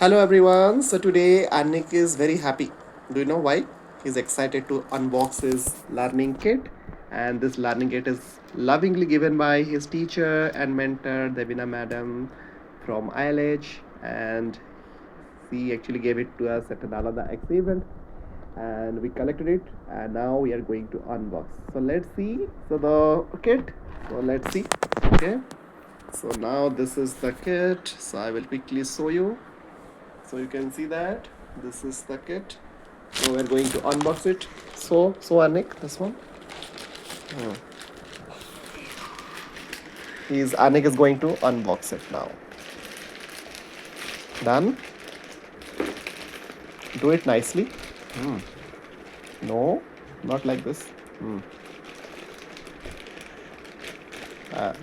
Hello everyone. So today Anik is very happy. Do you know why? He's excited to unbox his learning kit, and this learning kit is lovingly given by his teacher and mentor Devina madam from ILH, and she actually gave it to us at another X event, and we collected it, and now we are going to unbox. So let's see. So the kit. So let's see. Okay. So now this is the kit. So I will quickly show you. So you can see that this is the kit. So we're going to unbox it. So Anik, this one. Anik is going to unbox it now. Done. Do it nicely. No, not like this.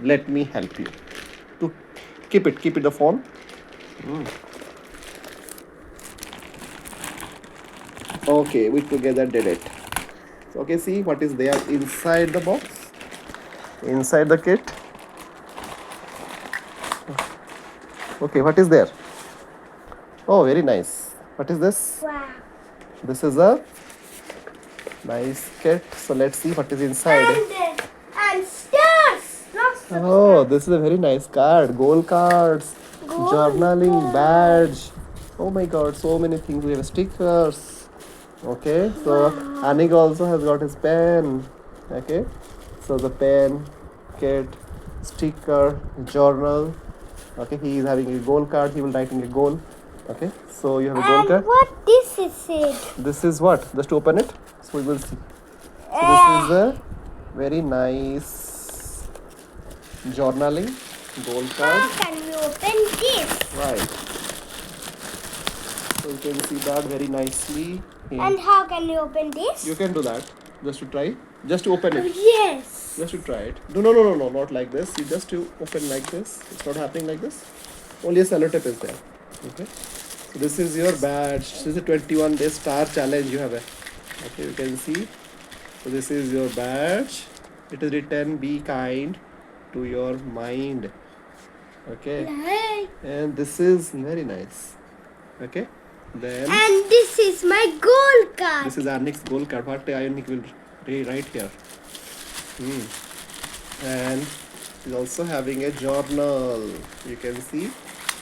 Let me help you. To keep it the phone. Okay, we together did it. So, okay, see what is there inside the box, inside the kit. Okay, what is there? Oh, very nice. What is this? Wow. This is a nice kit. So let's see what is inside. And stars. Lots of Oh, this is a very nice card. Gold cards, Gold journaling card. badge. Oh my god, so many things. We have stickers. Okay, so Anik also has got his pen. Okay, so the pen, kit, sticker, journal. Okay, he is having a goal card. He will writing a goal. Okay, so you have a goal And card. what this is it? This is what? Just open it. So we will see. So this is a very nice journaling gold How card. can we open this? Right. So you can see that very nicely. Here. And how can we open this? You can do that. Just to try. Just to open it. Yes. Just to try it. No, not like this. You just to open like this. It's not happening like this. Only a sellotape is there. Okay. So this is your badge. This is a 21-day star challenge you have. Okay, you can see. So this is your badge. It is written, be kind to your mind. Okay. Right. And this is very nice. Okay. Then And this is my gold card. this is Anik's goal card. What Anik will write here. And he's also having a journal. You can see.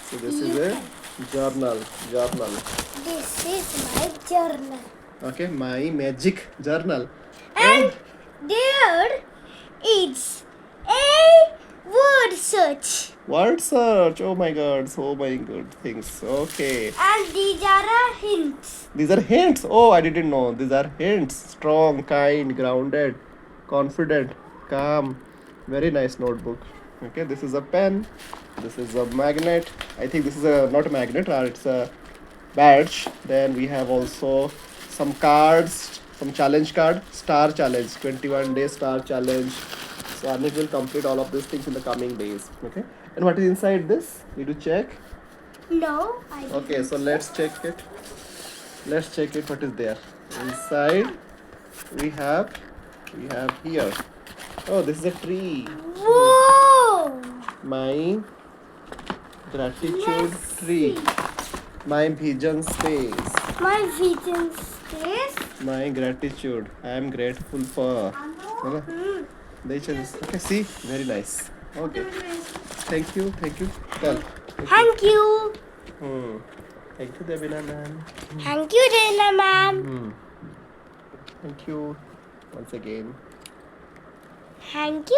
So this is a journal. This is my journal. Okay, my magic journal. And there is a word search. Word search. Oh my god, so many good things. Okay. And these are hints. These are hints. Oh, I didn't know. These are hints. Strong, kind, grounded, confident, calm. Very nice notebook. Okay, this is a pen. This is a magnet. I think this is a not a magnet, or it's a badge. Then we have also some cards, some challenge card, star challenge, 21-day star challenge. So Anik will complete all of these things in the coming days. Okay. And what is inside this? Need to check. No, I didn't. Okay, so let's check it. Let's check it. What is there inside? We have here. Oh, this is a tree. Whoa! My gratitude Let's tree. see. My vision space. My vision space. My gratitude. I am grateful for. Hmm. Okay, see, very nice. Okay, thank you. Tell. Thank you. Thank you, Devina ma'am. Thank you, Dana ma'am. Thank you once again. Thank you.